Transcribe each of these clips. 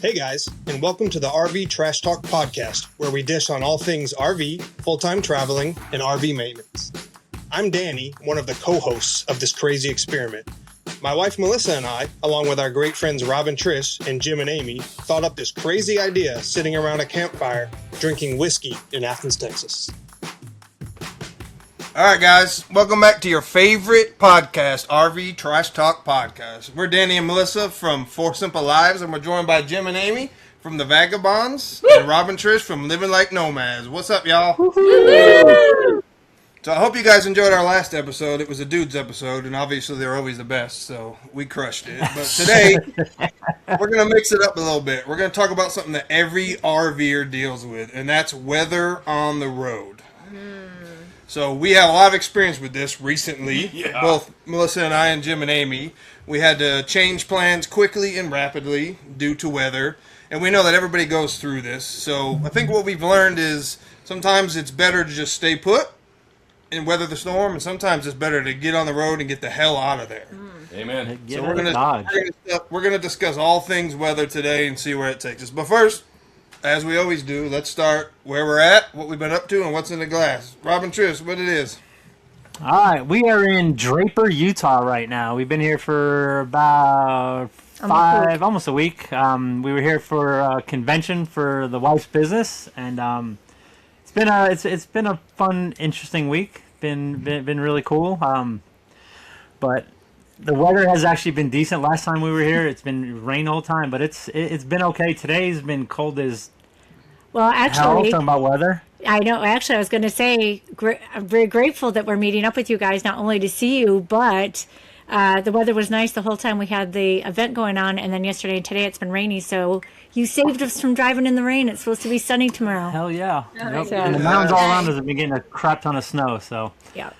Hey guys, and welcome to the RV Trash Talk podcast, where we dish on all things RV, full-time traveling, and RV maintenance. I'm Danny, one of the co-hosts of this crazy experiment. My wife Melissa and I, along with our great friends Rob and Trish and Jim and Amy, thought up this crazy idea sitting around a campfire drinking whiskey in Athens, Texas. All right, guys, welcome back to your favorite podcast, RV Trash Talk Podcast. We're Danny and Melissa from Four Simple Lives, and we're joined by Jim and Amy from The Vagabonds and Rob and Trish from Living Like Nomads. What's up, y'all? Woo-hoo! So I hope you guys enjoyed our last episode. It was a dudes episode, and obviously they're always the best, so we crushed it. But today, we're going to mix it up a little bit. We're going to talk about something that every RVer deals with, and that's weather on the road. So we have a lot of experience with this recently. Yeah. Both Melissa and I and Jim and Amy. We had to change plans quickly and rapidly due to weather. And we know that everybody goes through this. So I think what we've learned is sometimes it's better to just stay put and weather the storm. And sometimes it's better to get on the road and get the hell out of there. Amen. So we're gonna discuss all things weather today and see where it takes us. But first, as we always do, let's start where we're at, what we've been up to, and what's in the glass. Rob and Trish, what it is? All right, we are in Draper, Utah right now. We've been here for about almost a week. We were here for a convention for the wife's business, and it's been a fun, interesting week. Been really cool. But the weather has actually been decent. Last time we were here, it's been rain all the time, but it's been okay. Today's been cold as hell. Talking about weather. I know. Actually, I was going to say I'm very grateful that we're meeting up with you guys, not only to see you, but the weather was nice the whole time we had the event going on, and then yesterday and today it's been rainy, so you saved us from driving in the rain. It's supposed to be sunny tomorrow. Hell yeah. Yep. So, and the mountains all around us have been getting a crap ton of snow, so. Yeah.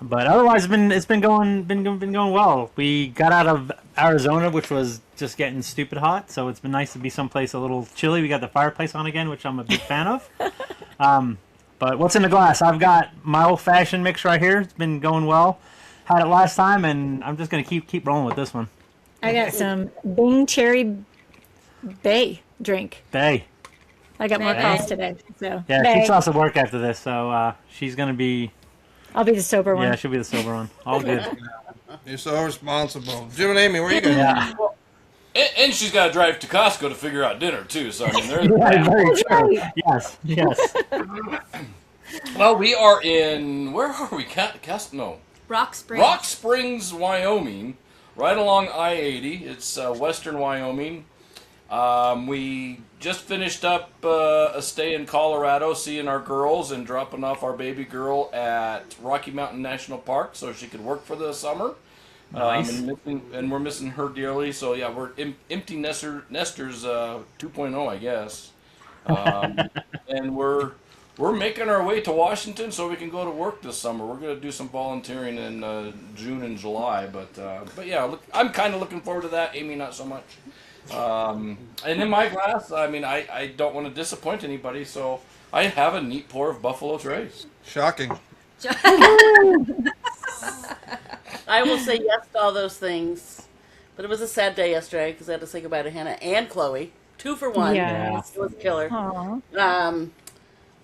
But otherwise, it's been going well. We got out of Arizona, which was just getting stupid hot, so it's been nice to be someplace a little chilly. We got the fireplace on again, which I'm a big fan of. But what's in the glass? I've got my old-fashioned mix right here. It's been going well. Had it last time, and I'm just gonna keep rolling with this one. I got some Bing Cherry Bay drink. Bay. I got more calls today. So yeah, Bay. she still has to work after this, so she's gonna be. I'll be the sober one. Yeah, she'll be the sober one. All good. You're so responsible. Jim and Amy, where are you going? Yeah. And she's got to drive to Costco to figure out dinner, too. So, I mean, there's very true. Yes. Well, we are in, where are we? Rock Springs. Rock Springs, Wyoming, right along I-80. It's western Wyoming. We just finished up a stay in Colorado, seeing our girls and dropping off our baby girl at Rocky Mountain National Park so she could work for the summer. Nice. And we're missing her dearly. So, yeah, we're empty nesters 2.0, I guess. And we're making our way to Washington so we can go to work this summer. We're going to do some volunteering in June and July. But yeah, I'm kind of looking forward to that. Amy, not so much. And in my glass, I mean, I don't want to disappoint anybody, so I have a neat pour of Buffalo Trace. Shocking. I will say yes to all those things. But it was a sad day yesterday because I had to say goodbye to Hannah and Chloe. 2 for 1. Yes. It was killer. Aww.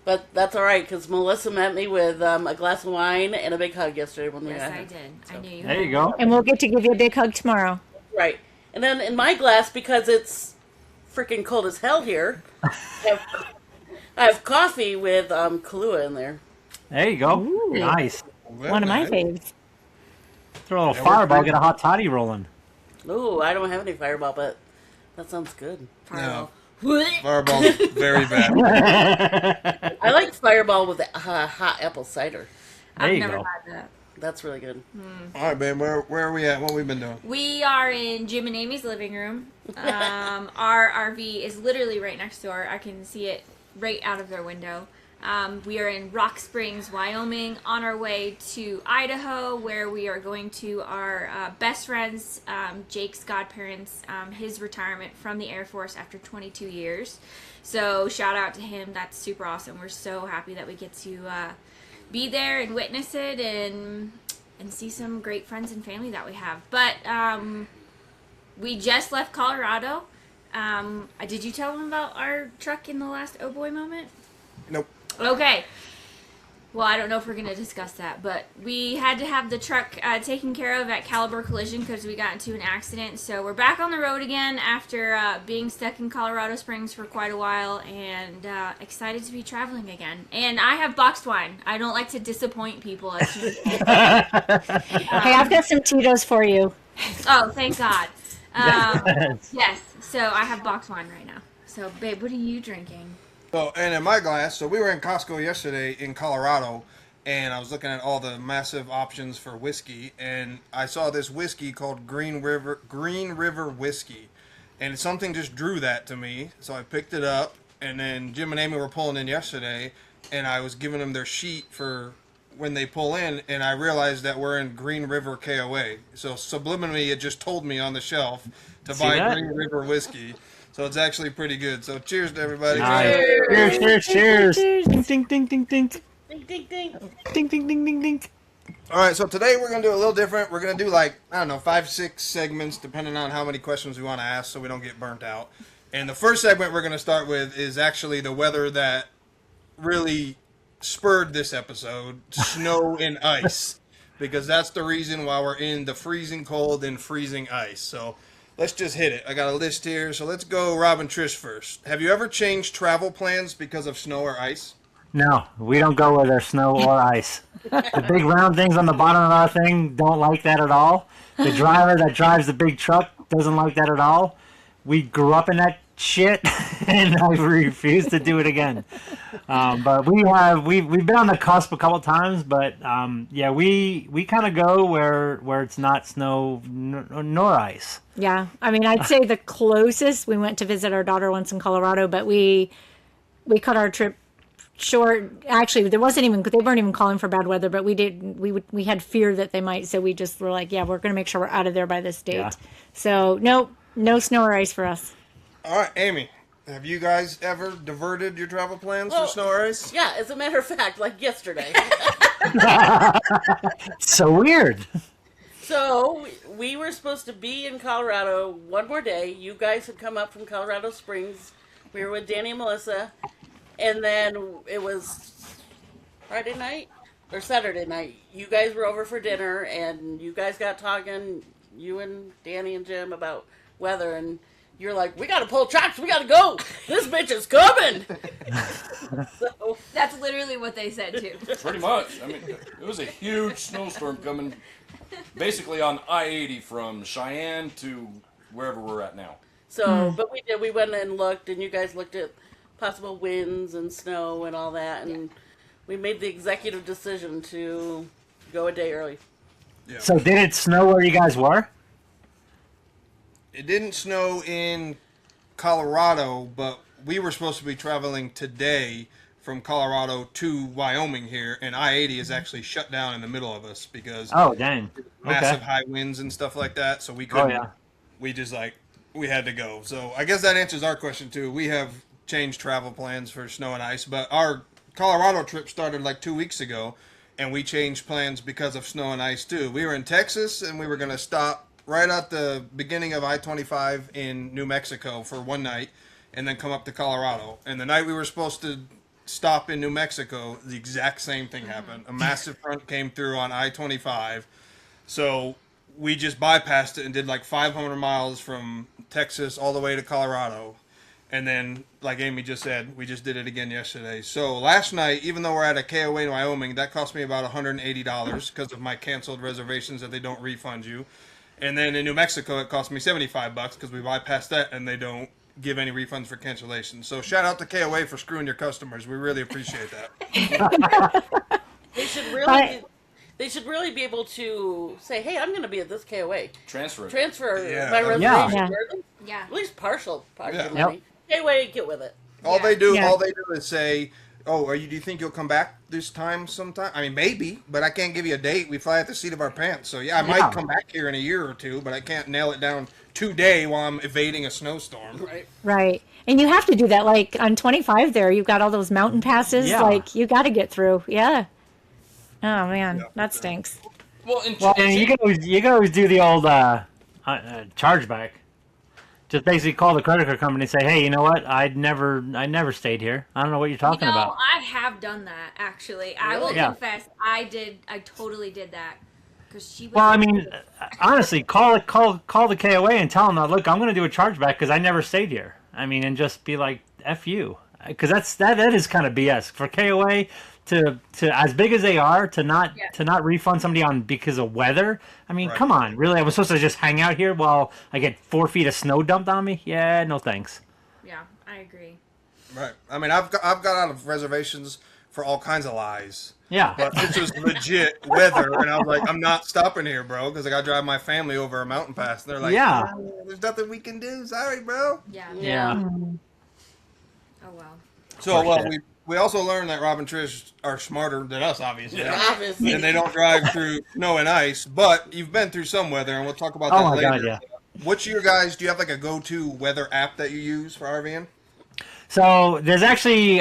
But that's all right because Melissa met me with a glass of wine and a big hug yesterday when we Yes, met. I did. I knew you. There you go. And we'll get to give you a big hug tomorrow. Right. And then in my glass, because it's freaking cold as hell here, I have coffee with Kahlua in there. There you go. Ooh. Nice. One of my faves. Throw a little fireball, get a hot toddy rolling. Ooh, I don't have any Fireball, but that sounds good. No. Fireball's very bad. I like Fireball with hot apple cider. There I've you never go. had that. That's really good. All right, babe, where are we at? What we been doing? We are in Jim and Amy's living room. Our RV is literally right next door. I can see it right out of their window. We are in Rock Springs, Wyoming, on our way to Idaho, where we are going to our best friend's, Jake's godparents, his retirement from the Air Force after 22 years. So shout out to him. That's super awesome. We're so happy that we get to be there and witness it and see some great friends and family that we have. But we just left Colorado. Did you tell them about our truck in the last oh boy moment? Nope. Okay. Well, I don't know if we're going to discuss that, but we had to have the truck taken care of at Caliber Collision because we got into an accident. So we're back on the road again after being stuck in Colorado Springs for quite a while, and excited to be traveling again. And I have boxed wine. I don't like to disappoint people. Hey, I've got some Tito's for you. Oh, thank God. Yes, so I have boxed wine right now. So, babe, what are you drinking? So, and in my glass, so we were in Costco yesterday in Colorado, and I was looking at all the massive options for whiskey, and I saw this whiskey called Green River Whiskey, and something just drew that to me, so I picked it up, and then Jim and Amy were pulling in yesterday, and I was giving them their sheet for when they pull in, and I realized that we're in Green River KOA. So subliminally, it just told me on the shelf to buy Green River Whiskey. So it's actually pretty good. So cheers to everybody. Nice. Cheers. Ding, ding, ding, ding, ding. Ding, ding, ding. Ding, ding, ding, ding, ding. All right, so today we're going to do a little different. We're going to do 5, 6 segments, depending on how many questions we want to ask so we don't get burnt out. And the first segment we're going to start with is actually the weather that really spurred this episode, snow and ice. Because that's the reason why we're in the freezing cold and freezing ice. So let's just hit it. I got a list here, so let's go Rob and Trish first. Have you ever changed travel plans because of snow or ice? No, we don't go where there's snow or ice. The big round things on the bottom of our thing don't like that at all. The driver that drives the big truck doesn't like that at all. We grew up in that shit, and I refuse to do it again. But we've been on the cusp a couple times, but we kind of go where it's not snow nor ice. Yeah, I mean, I'd say the closest, we went to visit our daughter once in Colorado, but we cut our trip short. Actually, they weren't even calling for bad weather, but we had fear that they might, so we just were like, yeah, we're going to make sure we're out of there by this date. Yeah. So no snow or ice for us. All right, Amy, have you guys ever diverted your travel plans for snow or ice? Yeah, as a matter of fact, like yesterday. So weird. So we were supposed to be in Colorado one more day. You guys had come up from Colorado Springs. We were with Danny and Melissa. And then it was Friday night or Saturday night. You guys were over for dinner, and you guys got talking, you and Danny and Jim, about weather, and you're like, we gotta pull tracks, we gotta go. This bitch is coming. So that's literally what they said too. Pretty much. I mean, it was a huge snowstorm coming basically on I-80 from Cheyenne to wherever we're at now. So, but we did. We went and looked, and you guys looked at possible winds and snow and all that, and we made the executive decision to go a day early. Yeah. So did it snow where you guys were? It didn't snow in Colorado, but we were supposed to be traveling today from Colorado to Wyoming here, and I-80 is actually shut down in the middle of us because massive high winds and stuff like that, so we couldn't. We had to go. So I guess that answers our question too. We have changed travel plans for snow and ice, but our Colorado trip started like 2 weeks ago, and we changed plans because of snow and ice too. We were in Texas, and we were going to stop right at the beginning of I-25 in New Mexico for one night, and then come up to Colorado. And the night we were supposed to stop in New Mexico, the exact same thing happened. A massive front came through on I-25, so we just bypassed it and did like 500 miles from Texas all the way to Colorado. And then, like Amy just said, we just did it again yesterday. So last night, even though we're at a KOA in Wyoming, that cost me about $180 because of my canceled reservations that they don't refund you. And then in New Mexico, it cost me $75 because we bypassed that and they don't give any refunds for cancellation. So shout out to KOA for screwing your customers. We really appreciate that. They should really be able to say, hey, I'm going to be at this KOA. Transfer my reservation. Yeah. At least partial money. Yep. KOA, get with it. All they do is say, oh, do you think you'll come back this time sometime? I mean, maybe, but I can't give you a date. We fly at the seat of our pants. So, I might come back here in a year or two, but I can't nail it down today while I'm evading a snowstorm. Right. And you have to do that. Like on 25 there, you've got all those mountain passes. Yeah. Like, you got to get through. Yeah. Oh, man. That stinks. Well, and you can always do the old chargeback. Just basically call the credit card company and say, hey, you know what? I never stayed here. I don't know what you're talking about. I have done that, actually. I will confess, I totally did that. Because she was... Well, I mean, honestly, call the KOA and tell them, look, I'm going to do a chargeback because I never stayed here. I mean, and just be like, F you. Because that is kind of BS. For KOA to as big as they are, to not refund somebody because of weather. I mean, come on, really? I was supposed to just hang out here while I get 4 feet of snow dumped on me? Yeah, no thanks. Yeah, I agree. Right. I mean, I've got out of reservations for all kinds of lies. Yeah. But this was legit weather, and I was like, I'm not stopping here, bro, because I got to drive my family over a mountain pass. And they're like, oh, there's nothing we can do. Sorry, bro. Yeah. Oh, well. So, we also learned that Rob and Trish are smarter than us, obviously. And they don't drive through snow and ice, but you've been through some weather, and we'll talk about that later. God, yeah. What's your guys, do you have like a go-to weather app that you use for RVing? So there's actually,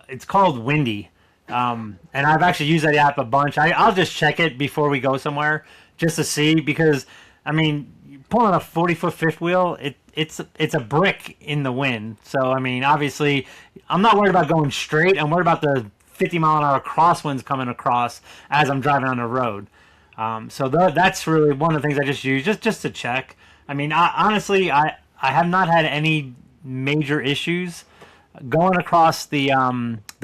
it's called Windy. And I've actually used that app a bunch. I'll just check it before we go somewhere just to see, because, I mean, pulling a 40-foot fifth wheel, it's a brick in the wind. So, I mean, obviously, I'm not worried about going straight. I'm worried about the 50-mile-an-hour crosswinds coming across as I'm driving on the road. So that's really one of the things I just use, just to check. I mean, honestly, I have not had any major issues going across the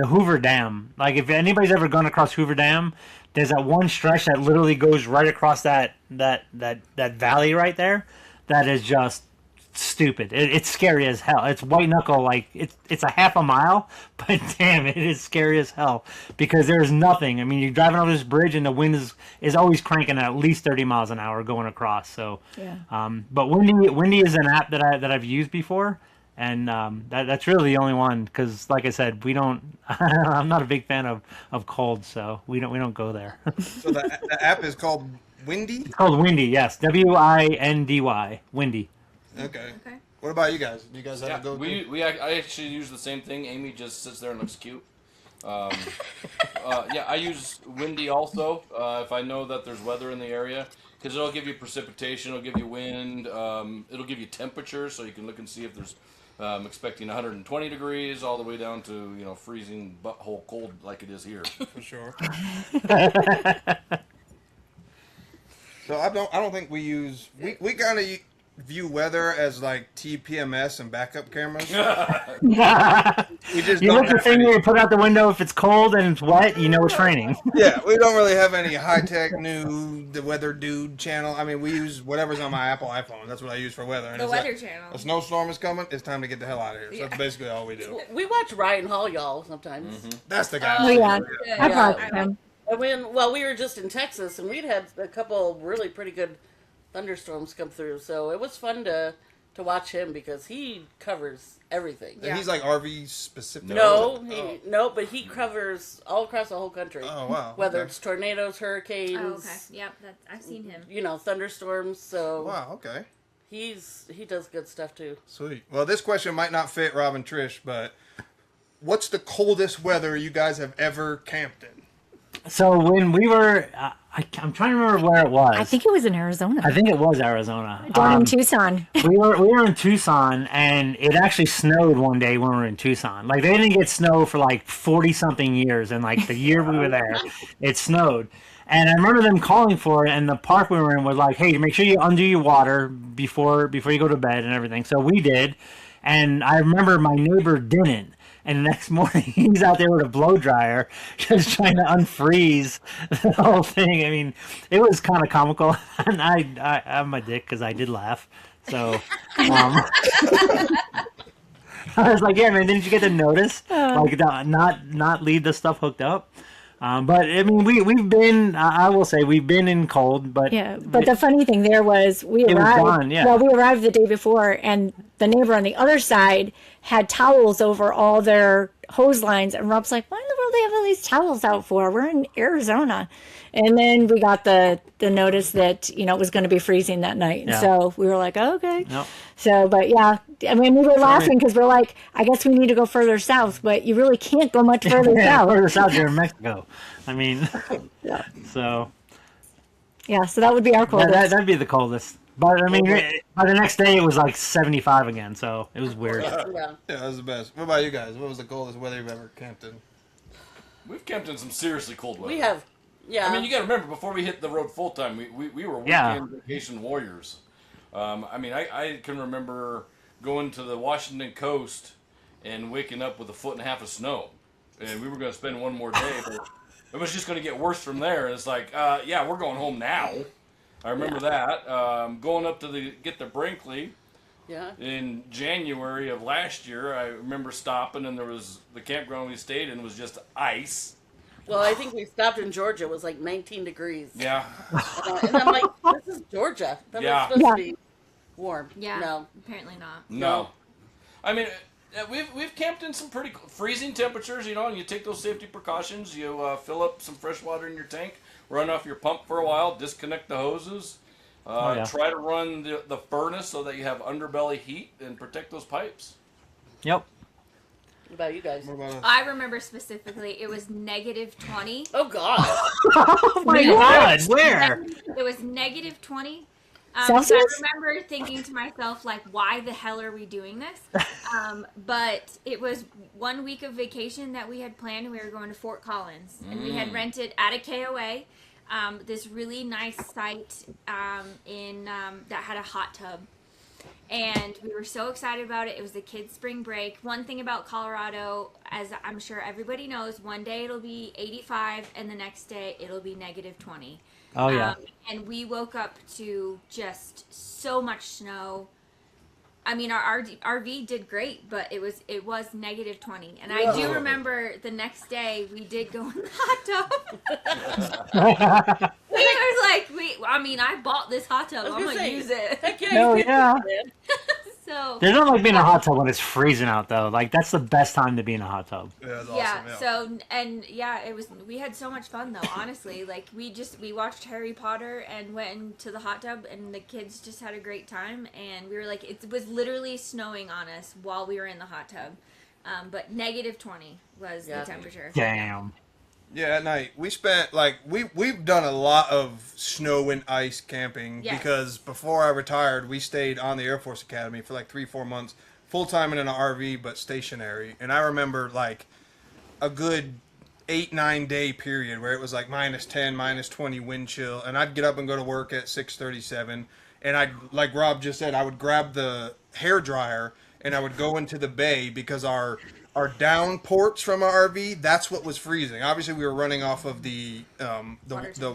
Hoover Dam. Like, if anybody's ever gone across Hoover Dam, there's that one stretch that literally goes right across that valley right there. That is just stupid. It's scary as hell. It's white knuckle, like it's a half a mile, but damn, it is scary as hell because there's nothing. I mean, you're driving over this bridge and the wind is always cranking at least 30 miles an hour going across. So, but Windy is an app that I've used before. And that's really the only one, because like I said, we don't. I'm not a big fan of cold, so we don't go there. So the app is called Windy. It's called Windy, yes, WINDY, Windy. Okay. What about you guys? Do you guys have a go? I actually use the same thing. Amy just sits there and looks cute. I use Windy also if I know that there's weather in the area, because it'll give you precipitation, it'll give you wind, it'll give you temperature, so you can look and see if there's. Expecting 120 degrees all the way down to freezing butthole cold like it is here. For sure. So I don't think we use we kind of view weather as like TPMS and backup cameras. We just you look the thing where you put out the window if it's cold and it's wet, it's raining. Yeah, we don't really have any high-tech new the weather dude channel. I mean, we use whatever's on my Apple iPhone. That's what I use for weather. And the weather channel. A snowstorm is coming. It's time to get the hell out of here. So that's basically all we do. We watch Ryan Hall, y'all, sometimes. Mm-hmm. That's the guy. Oh, yeah. I watched him. And we were just in Texas, and we'd had a couple really pretty good thunderstorms come through, so it was fun to watch him because he covers everything. And he's like RV specific. No, but he covers all across the whole country. Oh wow! Whether it's tornadoes, hurricanes. Oh, okay. Yep, I've seen him. Thunderstorms. So wow, okay. He does good stuff too. Sweet. Well, this question might not fit Rob and Trish, but what's the coldest weather you guys have ever camped in? So when we were, I'm trying to remember where it was. I think it was in Arizona. I think it was Arizona. Down in Tucson. we were in Tucson, and it actually snowed one day when we were in Tucson. Like, they didn't get snow for like 40-something years, and like the year we were there, it snowed. And I remember them calling for it, and the park we were in was like, hey, make sure you undo your water before you go to bed and everything. So we did, and I remember my neighbor didn't. And the next morning, he's out there with a blow dryer, just trying to unfreeze the whole thing. I mean, it was kind of comical, and I'm a dick because I did laugh. So I was like, "Yeah, man, didn't you get the notice? Like, not leave the stuff hooked up." But I mean, we've been. I will say we've been in cold, but But the funny thing there was we arrived. Well, we arrived the day before, and the neighbor on the other side had towels over all their hose lines, and Rob's like, "Why in the world do they have all these towels out for? We're in Arizona." And then we got the notice that it was going to be freezing that night, and so we were like, oh, "Okay." Yep. So, but yeah, I mean, we were laughing because we're like, I guess we need to go further south, but you really can't go much further south. Further south, you're in Mexico. I mean, so. Yeah, so that would be our coldest. That'd be the coldest. But I mean, by the next day it was like 75 again, so it was weird. Yeah. Yeah, that was the best. What about you guys? What was the coldest weather you've ever camped in? We've camped in some seriously cold weather. We have. Yeah. I mean, you got to remember, before we hit the road full time, we were weekend vacation warriors. I mean, I can remember going to the Washington coast and waking up with 1.5 feet of snow, and we were going to spend one more day, but it was just going to get worse from there. And it's like, yeah, we're going home now. I remember that. Going up to get the Brinkley. Yeah. In January of last year, I remember stopping, and there was the campground we stayed in was just ice. Well, I think we stopped in Georgia. It was like 19 degrees. Yeah. And I'm like, this is Georgia. That Yeah. was supposed to be warm. Yeah. No. Apparently not. No. I mean, we've camped in some pretty freezing temperatures, you know, and you take those safety precautions. You fill up some fresh water in your tank, run off your pump for a while, disconnect the hoses. Try to run the furnace so that you have underbelly heat and protect those pipes. Yep. What about you guys? I remember specifically it was -20. Oh, God. Oh my God! Where? It was -20. So I Celsius? remember thinking to myself, like, why the hell are we doing this? But it was 1 week of vacation that we had planned. We were going to Fort Collins, and we had rented at a KOA this really nice site that had a hot tub. And we were so excited about it. It was the kids' spring break. One thing about Colorado, as I'm sure everybody knows, one day it'll be 85 and the next day it'll be -20. Oh yeah. And we woke up to just so much snow. I mean, our RV did great, but it was -20. And I do remember the next day we did go in the hot tub. We were like, I bought this hot tub. I'm gonna use it. Heck yeah, Hell you did, yeah. man. So There's nothing like being in a hot tub when it's freezing out, though. Like, that's the best time to be in a hot tub. Yeah, that's yeah, awesome. so it was. We had so much fun though. Honestly, like we watched Harry Potter and went into the hot tub, and the kids just had a great time. And we were like, it was literally snowing on us while we were in the hot tub. But -20 was the temperature. Damn. Yeah, at night we spent we've done a lot of snow and ice camping because before I retired, we stayed on the Air Force Academy for like 3-4 months, full time in an RV but stationary. And I remember like a good 8-9 day period where it was like -10, -20 wind chill, and I'd get up and go to work at 6:37, and I'd, like Rob just said, I would grab the hair dryer and I would go into the bay because our down ports from our RV, that's what was freezing. Obviously, we were running off of the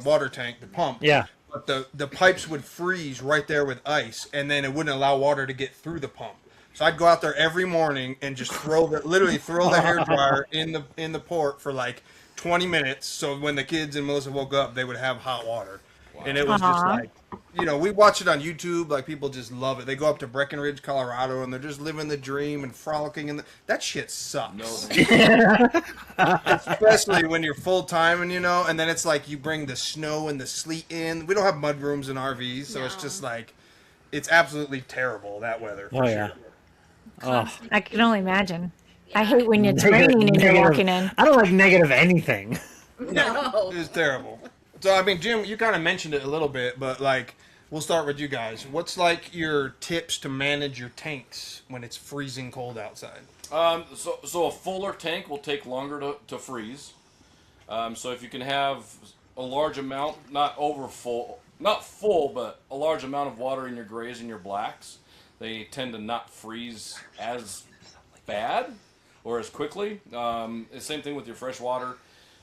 water tank, the pump. Yeah. But the pipes would freeze right there with ice, and then it wouldn't allow water to get through the pump. So I'd go out there every morning and just literally throw the hair dryer in the port for like 20 minutes. So when the kids and Melissa woke up, they would have hot water. Wow. And it was just like, you know, we watch it on YouTube. Like, people just love it. They go up to Breckenridge, Colorado, and they're just living the dream and frolicking. That shit sucks. Especially when you're full time, and and then it's like you bring the snow and the sleet in. We don't have mud rooms in RVs, so it's just like, it's absolutely terrible, that weather. For sure. Oh, I can only imagine. I hate when it's raining and you're walking in. I don't like negative anything. No. It was terrible. So, I mean, Jim, you kind of mentioned it a little bit, but, like, we'll start with you guys. What's, like, your tips to manage your tanks when it's freezing cold outside? So a fuller tank will take longer to freeze. So if you can have a large amount, not full, but a large amount of water in your grays and your blacks, they tend to not freeze as bad or as quickly. The same thing with your fresh water.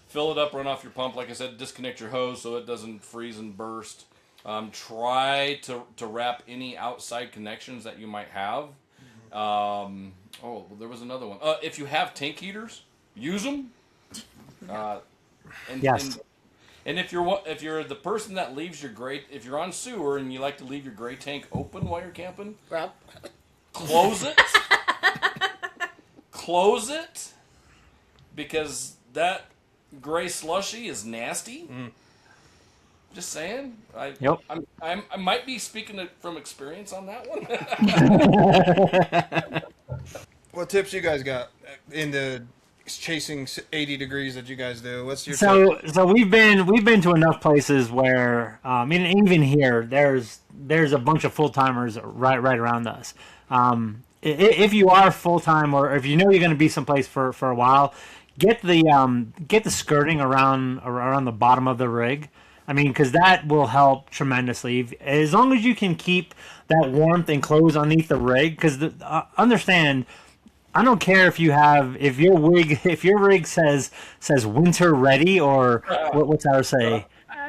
Fill it up, run off your pump. Like I said, disconnect your hose so it doesn't freeze and burst. Try to wrap any outside connections that you might have. There was another one. If you have tank heaters, use them. Yes. And if you're the person that leaves your if you're on sewer and you like to leave your gray tank open while you're camping, Rob? close it. Close it, because that gray slushy is nasty. Just saying. I might be speaking from experience on that one. What tips you guys got in the chasing 80 degrees that you guys do? What's your So we've been to enough places where even here there's there's a bunch of full timers right around us. If you are full time, or if you know you're going to be someplace for a while, get the skirting around the bottom of the rig. I mean, because that will help tremendously. As long as you can keep that warmth and clothes underneath the rig, because understand, I don't care if your rig says winter ready, or what's ours say?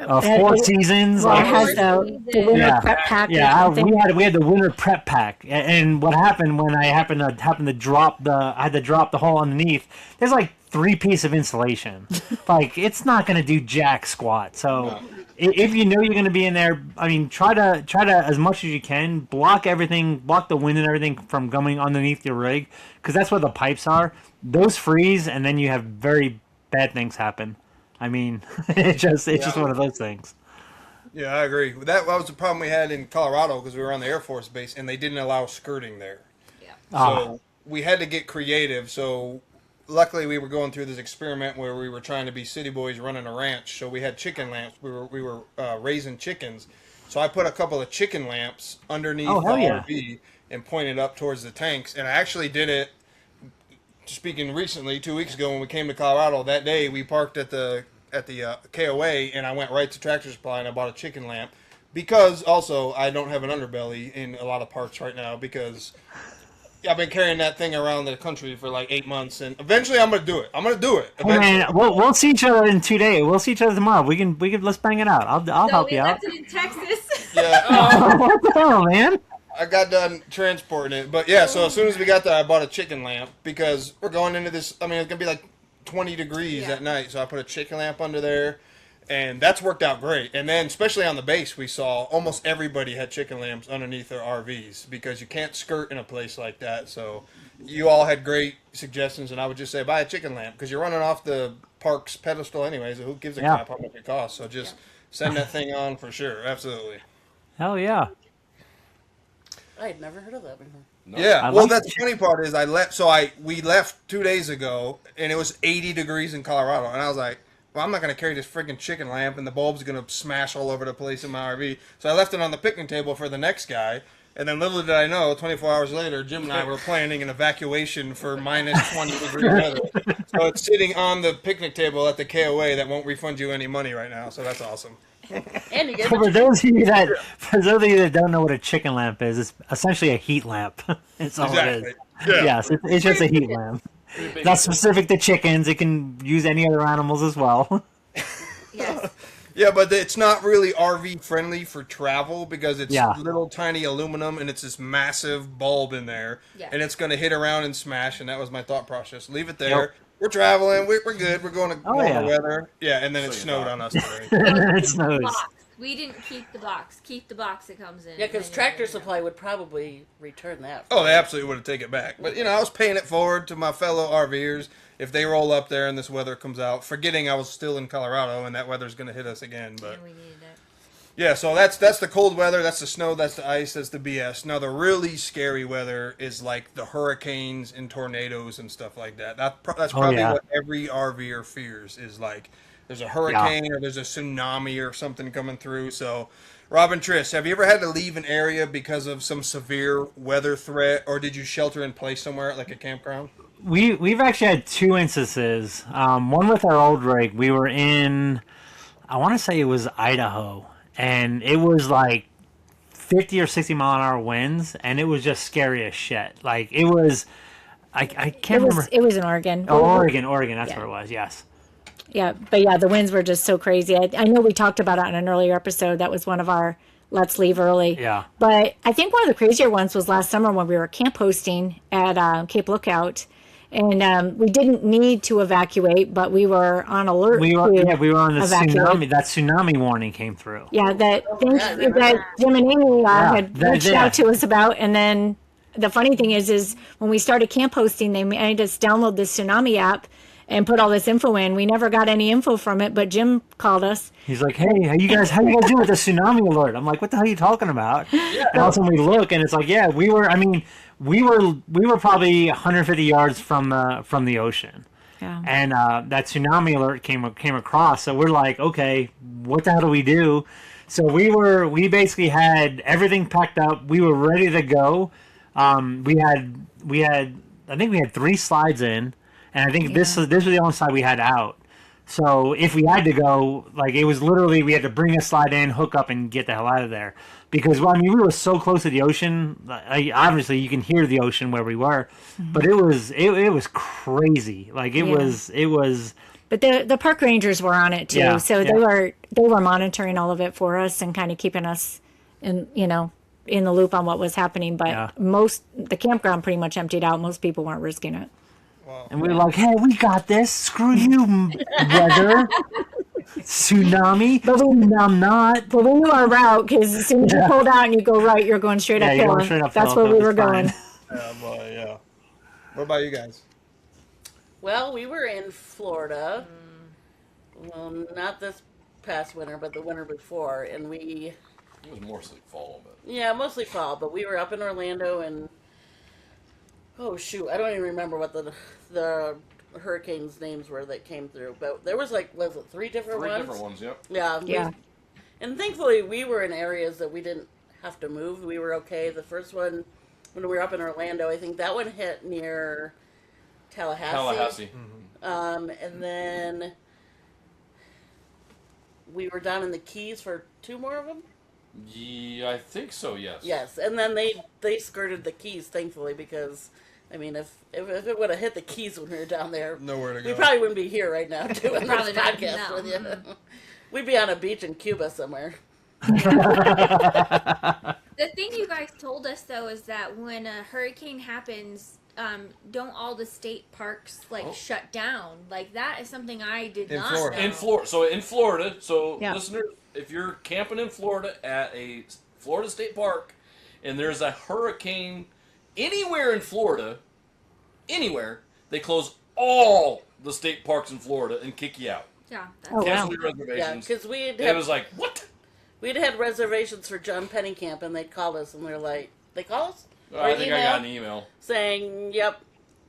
4 seasons. Well, it has the winter prep pack. Yeah, we had the winter prep pack, and what happened when I happened to drop the hole underneath? There's like 3 pieces of insulation. Like, it's not going to do jack squat. So if you know you're going to be in there, I mean, try to as much as you can block the wind and everything from going underneath your rig, because that's where the pipes are. Those freeze, and then you have very bad things happen. I mean, it's just one of those things. Yeah, I agree. That was the problem we had in Colorado, because we were on the Air Force Base and they didn't allow skirting there. Yeah. So we had to get creative. So luckily we were going through this experiment where we were trying to be city boys running a ranch. So we had chicken lamps. We were raising chickens. So I put a couple of chicken lamps underneath the RV and pointed up towards the tanks. And I actually did it. Speaking recently, 2 weeks ago when we came to Colorado, that day we parked at the KOA, and I went right to Tractor Supply and I bought a chicken lamp, because also I don't have an underbelly in a lot of parts right now, because I've been carrying that thing around the country for like 8 months, and eventually I'm gonna do it. Hey man, we'll see each other in 2 days. We'll see each other tomorrow. We can let's bang it out. I'll help you out. We left it in Texas. Yeah. What the hell, man? I got done transporting it, but yeah. So as soon as we got there, I bought a chicken lamp, because we're going into this. I mean, it's gonna be like 20 degrees at night, so I put a chicken lamp under there, and that's worked out great. And then, especially on the base, we saw almost everybody had chicken lamps underneath their RVs, because you can't skirt in a place like that. So you all had great suggestions, and I would just say buy a chicken lamp, because you're running off the park's pedestal anyways. So who gives a crap how much it costs? So just send that thing on for sure. Absolutely. Hell yeah. I had never heard of that before. No. Yeah, well, that's the funny part is we left 2 days ago, and it was 80 degrees in Colorado, and I was like, well, I'm not going to carry this freaking chicken lamp, and the bulb's going to smash all over the place in my RV. So I left it on the picnic table for the next guy, and then little did I know, 24 hours later, Jim and I were planning an evacuation for minus 20 degree weather. So it's sitting on the picnic table at the KOA that won't refund you any money right now, so that's awesome. And you get for those of you that don't know what a chicken lamp is, it's essentially a heat lamp. It's all it is. Yeah. Yes, it's just a heat lamp. Not specific to chickens. It can use any other animals as well. Yes. Yeah, but it's not really RV friendly for travel, because it's little tiny aluminum and it's this massive bulb in there, and it's going to hit around and smash. And that was my thought process. Leave it there. Yep. We're traveling. We're good. We're going to warmer weather. Yeah, and then it snowed on us today. It snows. We didn't keep the box. Keep the box it comes in. Yeah, because Tractor Supply would probably return that. Oh, they absolutely would have taken it back. But, I was paying it forward to my fellow RVers. If they roll up there and this weather comes out, forgetting I was still in Colorado and that weather's going to hit us again. But we needed it. Yeah, so that's the cold weather, that's the snow, that's the ice, that's the BS. Now the really scary weather is like the hurricanes and tornadoes and stuff like that. That's probably what every RVer fears, is like there's a hurricane or there's a tsunami or something coming through. So, Rob and Trish, have you ever had to leave an area because of some severe weather threat, or did you shelter in place somewhere at like a campground? We've actually had 2 instances. One with our old rig. We were in, I want to say it was Idaho. And it was like 50 or 60 mile an hour winds, and it was just scary as shit. Like, it was, I can't remember. It was in Oregon. Oh, Oregon, that's where it was, yes. Yeah, but the winds were just so crazy. I know we talked about it on an earlier episode. That was one of our let's leave early. Yeah. But I think one of the crazier ones was last summer when we were camp hosting at Cape Lookout. And we didn't need to evacuate, but we were on alert. We were on the tsunami. That tsunami warning came through. Yeah, that Jim and Amy had reached out to us about. And then the funny thing is when we started camp hosting, they made us download this tsunami app and put all this info in. We never got any info from it, but Jim called us. He's like, "Hey, how you guys doing with the tsunami alert?" I'm like, "What the hell are you talking about?" Yeah. And all of a sudden we look, and it's like, "Yeah, we were." I mean, we were probably 150 yards from the ocean. Yeah. And that tsunami alert came across, so we're like, "Okay, what the hell do we do?" So we basically had everything packed up. We were ready to go. We had I think we had 3 slides in, and I think this was the only slide we had out. So if we had to go, like, it was literally we had to bring a slide in, hook up, and get the hell out of there. Because, well, I mean, we were so close to the ocean. Obviously, you can hear the ocean where we were, but it was crazy. Like it was. But the park rangers were on it too, so they were monitoring all of it for us and kind of keeping us in the loop on what was happening. But the campground pretty much emptied out. Most people weren't risking it. Wow. And we were like, "Hey, we got this. Screw you, weather, tsunami." But I'm not. But we knew our route because as soon as you pulled out and you go right, you're going straight uphill. That's where we were going. Yeah. What about you guys? Well, we were in Florida. Well, not this past winter, but the winter before, and It was mostly fall, but mostly fall. But we were up in Orlando, and oh shoot, I don't even remember what the hurricanes' names were that came through. But there was like, was it 3 different ones? 3 different ones, yep. Yeah. And thankfully, we were in areas that we didn't have to move. We were okay. The first one, when we were up in Orlando, I think that one hit near Tallahassee. And then we were down in the Keys for 2 more of them. Yeah, I think so. Yes. Yes, and then they skirted the Keys, thankfully, because I mean, if it would have hit the Keys when we were down there, nowhere to go. We probably wouldn't be here right now doing this podcast no. with you. We'd be on a beach in Cuba somewhere. The thing you guys told us though is that when a hurricane happens, don't all the state parks shut down? Like that is something I did not know. In Florida, Yeah. listeners, if you're camping in Florida at a Florida state park, and there's a hurricane anywhere in Florida, they close all the state parks in Florida and kick you out. Yeah. Cancel your reservations. Yeah, because it was like, what? We'd had reservations for John Penny Camp, and they'd call us, and we were like, they call us? I think I got an email saying, "Yep,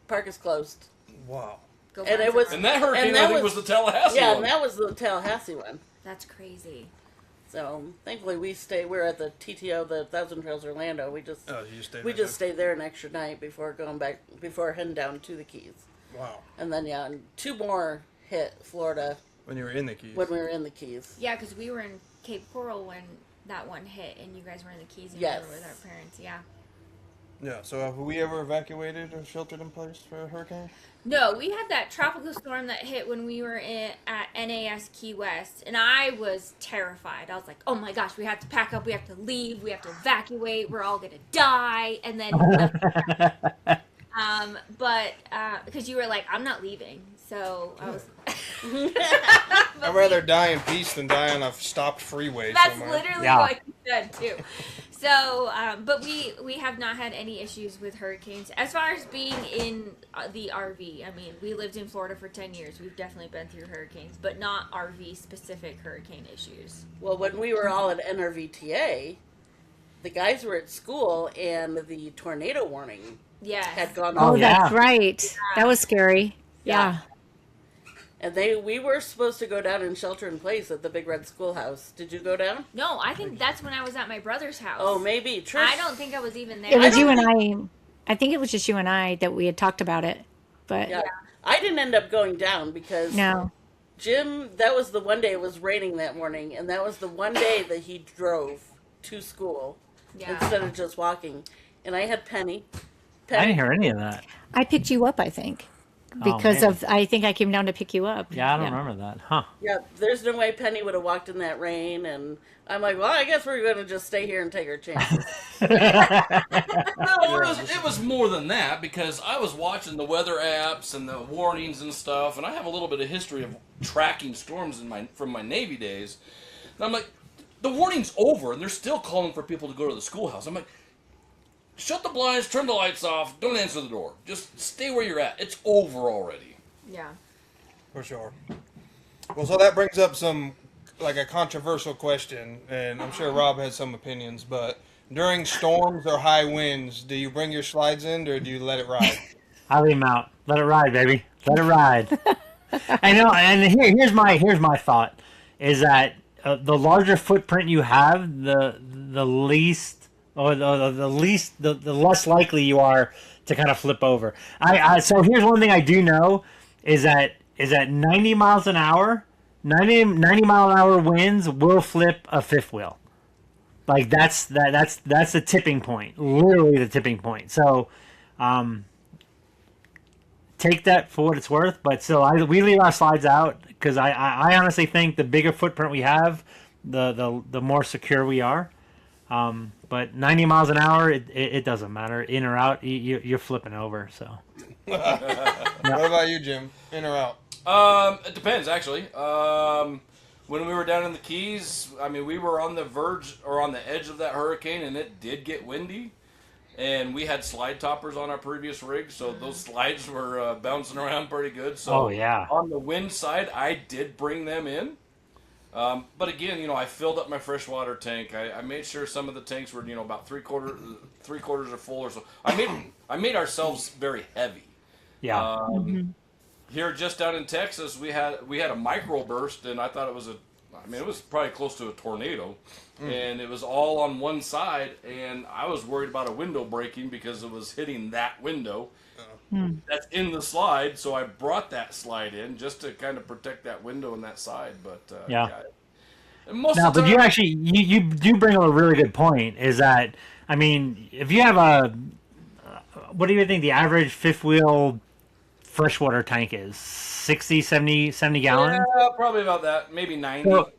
park is closed." Wow. And it was, and that hurricane I think was the Tallahassee one. one. And that was the Tallahassee one. That's crazy. So thankfully we're at the TTO, the Thousand Trails Orlando. We just stayed there an extra night before heading down to the Keys. Wow. And then and 2 more hit Florida when you were in the Keys. When we were in the Keys. Yeah, because we were in Cape Coral when that one hit, and you guys were in the Keys and we were with our parents. Yeah. Yeah, so have we ever evacuated or sheltered in place for a hurricane? No, we had that tropical storm that hit when we were at NAS Key West, and I was terrified. I was like, oh my gosh, we have to pack up, we have to leave, we have to evacuate, we're all going to die, and then... because you were like, I'm not leaving, so I was... I'd rather die in peace than die on a stopped freeway somewhere. That's literally what you said, too. So, but we have not had any issues with hurricanes. As far as being in the RV, I mean, we lived in Florida for 10 years. We've definitely been through hurricanes, but not RV-specific hurricane issues. Well, when we were all at NRVTA, the guys were at school, and the tornado warning had gone off. Oh, that's right. Yeah. That was scary. Yeah. And we were supposed to go down and shelter in place at the Big Red Schoolhouse. Did you go down? No, I think that's when I was at my brother's house. Oh, maybe. Trish, I don't think I was even there. It was you and I. I think it was just you and I that we had talked about it. But I didn't end up going down because Jim, that was the one day it was raining that morning, and that was the one day that he drove to school instead of just walking. And I had Penny. I didn't hear any of that. I picked you up, I think. Because I think I came down to pick you up. Yeah, I don't remember that. Huh. Yeah, there's no way Penny would have walked in that rain, and I'm like, well, I guess we're going to just stay here and take our chances. It was more than that, because I was watching the weather apps and the warnings and stuff, and I have a little bit of history of tracking storms from my Navy days. And I'm like, the warning's over, and they're still calling for people to go to the schoolhouse. I'm like, shut the blinds, turn the lights off, don't answer the door. Just stay where you're at. It's over already. Yeah. For sure. Well, so that brings up a controversial question, and I'm sure Rob has some opinions, but during storms or high winds, do you bring your slides in, or do you let it ride? I leave them out. Let it ride, baby. Let it ride. I know, and here's my thought, is that the larger footprint you have, the least or the less likely you are to kind of flip over. So here's one thing I do know is that 90 miles an hour, 90 mile an hour winds will flip a fifth wheel. Like that's the tipping point, literally the tipping point. So, take that for what it's worth. But still, we leave our slides out because I honestly think the bigger footprint we have, the more secure we are. But 90 miles an hour, it doesn't matter in or out. You're flipping over. So. What about you, Jim? In or out? It depends, actually. When we were down in the Keys, I mean, we were on the verge or on the edge of that hurricane, and it did get windy. And we had slide toppers on our previous rig, so those slides were bouncing around pretty good. So oh, yeah. On the wind side, I did bring them in. But again, I filled up my freshwater tank. I made sure some of the tanks were, about three quarters are full or so. I made ourselves very heavy. Yeah. Here, just down in Texas, we had a microburst, and I thought it was it was probably close to a tornado, and it was all on one side, and I was worried about a window breaking because it was hitting that window. That's in the slide, so I brought that slide in just to kind of protect that window and that side. But but you actually you do bring up a really good point. Is that if you have what do you think the average fifth wheel freshwater tank is? 60, 70 gallons? Yeah, probably about that. Maybe 90. So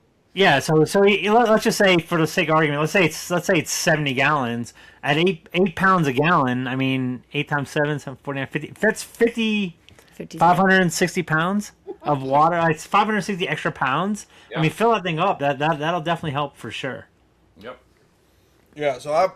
let's just say, for the sake of argument, let's say it's 70 gallons at 8 pounds a gallon. 8 times 7, 49, 50. That's 560 pounds of water. It's 560 extra pounds. Yeah. Fill that thing up. That'll definitely help for sure. Yep. Yeah. So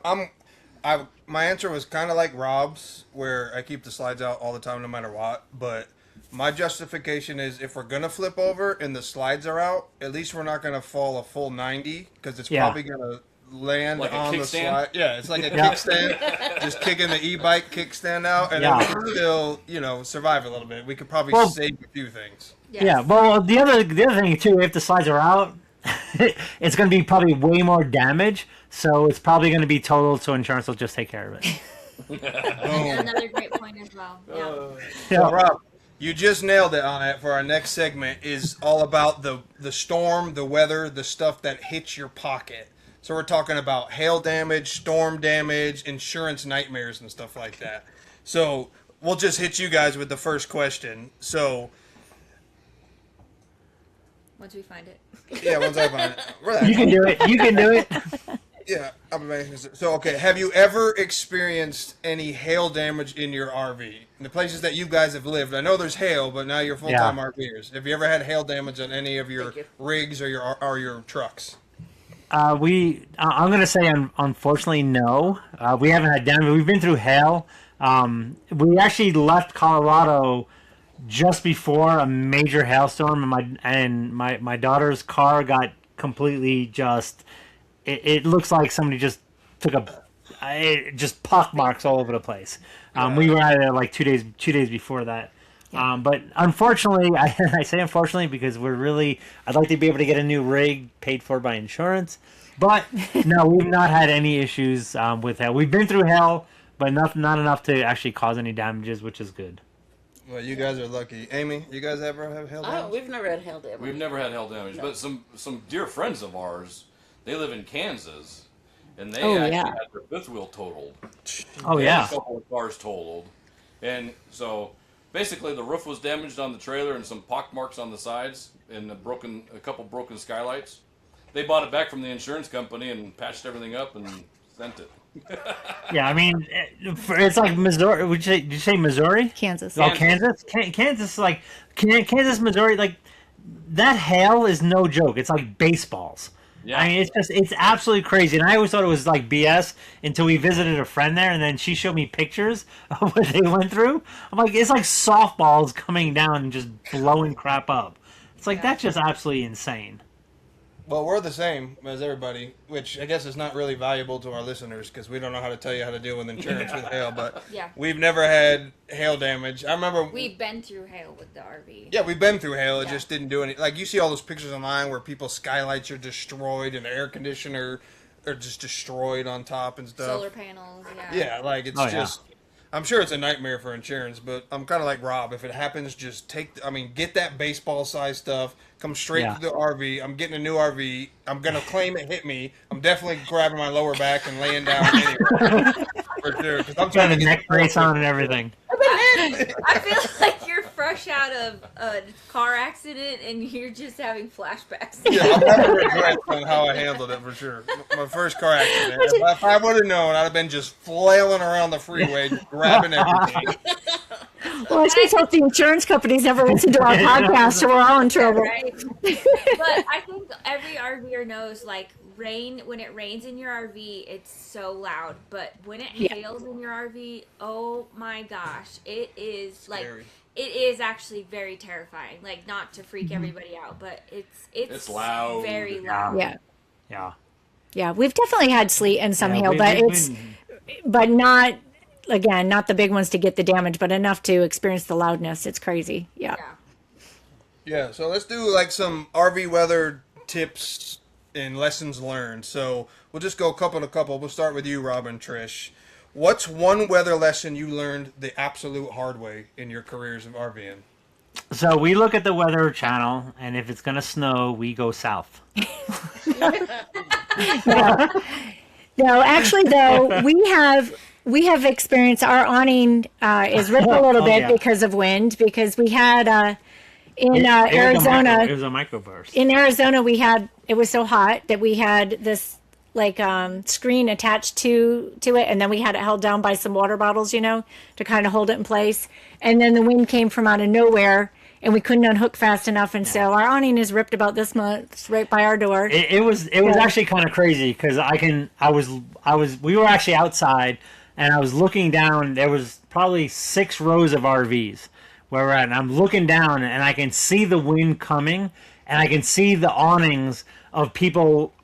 my answer was kind of like Rob's, where I keep the slides out all the time, no matter what. But my justification is, if we're gonna flip over and the slides are out, at least we're not gonna fall a full 90, because it's probably gonna land like on the slide. Yeah, it's like a kickstand, just kicking the e-bike kickstand out, and then we can still, survive a little bit. We could probably save a few things. Yes. Yeah. Well, the other thing too, if the slides are out, it's going to be probably way more damage, so it's probably going to be totaled, so insurance will just take care of it. Another great point as well. So, Rob, you just nailed it on it. For our next segment is all about the storm, the weather, the stuff that hits your pocket. So we're talking about hail damage, storm damage, insurance nightmares, and stuff like that. So we'll just hit you guys with the first question. So... once we find it. Yeah, once I find it. You can do it. You can do it. Yeah, I'm amazing. So, okay, have you ever experienced any hail damage in your RV? In the places that you guys have lived, I know there's hail, but now you're full-time RVers. Have you ever had hail damage on any of your rigs or your trucks? I'm going to say, unfortunately, no. We haven't had damage. We've been through hail. We actually left Colorado just before a major hailstorm, and my daughter's car got completely just. It looks like somebody just took just pock marks all over the place. We were out of there like 2 days before that. Yeah. But unfortunately, I say unfortunately because I'd like to be able to get a new rig paid for by insurance. But no, we've not had any issues with hail. We've been through hail, but not enough to actually cause any damages, which is good. Well, you guys are lucky. Amy, you guys ever have hail damage? Oh, we've never had hail damage. We've never had hail damage, but some dear friends of ours, they live in Kansas, and they actually had their fifth wheel totaled. Oh, they yeah. had a couple of cars totaled. And so basically the roof was damaged on the trailer and some pock marks on the sides and a couple broken skylights. They bought it back from the insurance company and patched everything up and sent it. Yeah, it's like Missouri. Did you say Missouri? Kansas. Oh, Kansas. Kansas, Kansas, Missouri. Like that hail is no joke. It's like baseballs. Yeah. It's absolutely crazy. And I always thought it was like BS until we visited a friend there, and then she showed me pictures of what they went through. I'm like, it's like softballs coming down and just blowing crap up. It's like that's just absolutely insane. Well, we're the same as everybody, which I guess is not really valuable to our listeners because we don't know how to tell you how to deal with insurance with hail. But Yeah. we've never had hail damage. I remember We've been through hail with the RV. Yeah, we've been through hail. It Yeah. just didn't do any. Like you see all those pictures online where people's skylights are destroyed and the air conditioner are just destroyed on top and stuff. Solar panels, yeah. Yeah, like it's just. I'm sure it's a nightmare for insurance, but I'm kind of like Rob. If it happens, just get that baseball size stuff. Come straight to the RV. I'm getting a new RV. I'm gonna claim it hit me. I'm definitely grabbing my lower back and laying down anyway. For sure, because I'm trying Got a to get neck brace on and everything. I feel like you're fresh out of a car accident and you're just having flashbacks. Yeah, I'm having regrets on how I handled it for sure. My first car accident. If I would have known, I'd have been just flailing around the freeway, grabbing everything. Well, I just hope the insurance companies never listen to our podcast, or we're all in trouble. Right? But I think every RVer knows, like, when it rains in your RV, it's so loud. But when it hails in your RV, oh my gosh, it is like Scary. it is actually very terrifying. Like, not to freak everybody out, but it's loud. very loud. Yeah. Yeah. Yeah, we've definitely had sleet and some hail, we- but we've it's been- but not again, not the big ones to get the damage, but enough to experience the loudness. It's crazy. Yeah. Yeah, so let's do like some RV weather tips and lessons learned. So we'll just go couple to couple. We'll start with you, Rob and Trish. What's one weather lesson you learned the absolute hard way in your careers of RVing? So we look at the Weather Channel, and if it's going to snow, we go south. No, actually, though, we have experienced our awning is ripped a little bit because of wind. Because we had in Arizona, It was a microburst. in Arizona, it was so hot that we had this like screen attached to it, and then we had it held down by some water bottles, to kind of hold it in place. And then the wind came from out of nowhere, and we couldn't unhook fast enough, and so our awning is ripped about this much right by our door. It was actually kind of crazy because we were actually outside, and I was looking down. There was probably 6 rows of RVs where we're at, and I'm looking down, and I can see the wind coming, and I can see the awnings of people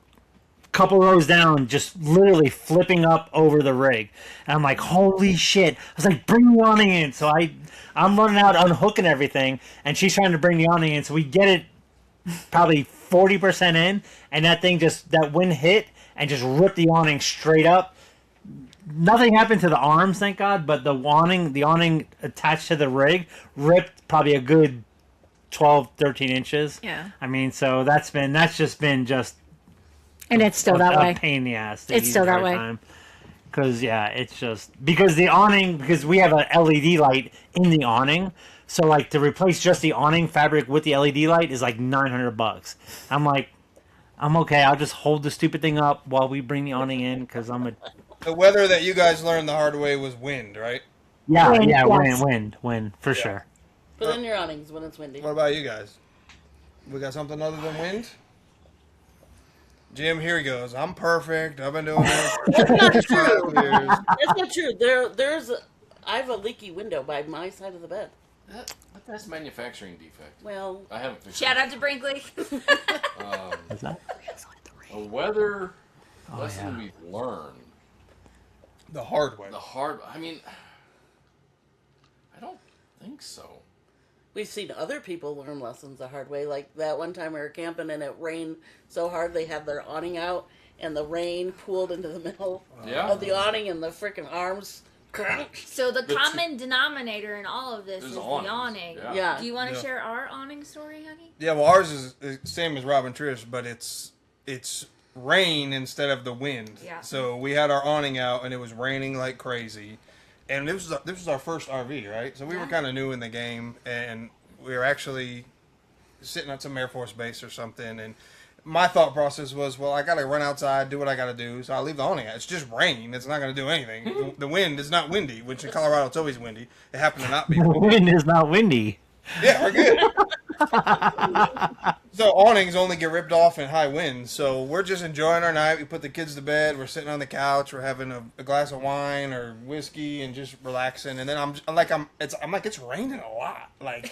couple rows down just literally flipping up over the rig. And I'm like, holy shit. I was like, bring the awning in. So I'm running out, unhooking everything, and she's trying to bring the awning in. So we get it probably 40% in, and that wind hit and just ripped the awning straight up. Nothing happened to the arms, thank God, but the awning attached to the rig ripped probably a good 12, 13 inches. Yeah. I mean, so that's just been And it's still that way. A pain in the ass. It's still that way. Because it's just because the awning, because we have an LED light in the awning, so like to replace just the awning fabric with the LED light is like $900. I'm like, I'm okay. I'll just hold the stupid thing up while we bring the awning in because The weather that you guys learned the hard way was wind, right? wind for sure. Put in your awnings when it's windy. What about you guys? We got something other than wind? Jim, here he goes. I'm perfect. I've been doing this for That's not 5 true. years. That's not true. I have a leaky window by my side of the bed. That's a manufacturing defect. Well, I haven't fixed Shout out to Brinkley. Is that? A weather lesson we've learned. The hard way. I don't think so. we've seen other people learn lessons the hard way. Like that one time we were camping and it rained so hard they had their awning out and the rain pooled into the middle of the awning and the freaking arms crunched. So the common denominator in all of this There's is the awnings. awning. Yeah. Do you want to share our awning story, honey? Yeah, well, ours is the same as Rob and Trish, but it's rain instead of the wind. Yeah. So we had our awning out, and it was raining like crazy. And this was our first RV, right? So we were kind of new in the game, and we were actually sitting at some Air Force base or something. And my thought process was, well, I got to run outside, do what I got to do. So I leave the awning out. It's just rain. It's not going to do anything. The wind is not windy, which in Colorado it's always windy. It happened to not be. The wind is not windy. Yeah, we're good. So awnings only get ripped off in high winds. So we're just enjoying our night. We put the kids to bed. We're sitting on the couch. We're having a glass of wine or whiskey and just relaxing. And then I'm like, it's raining a lot. Like,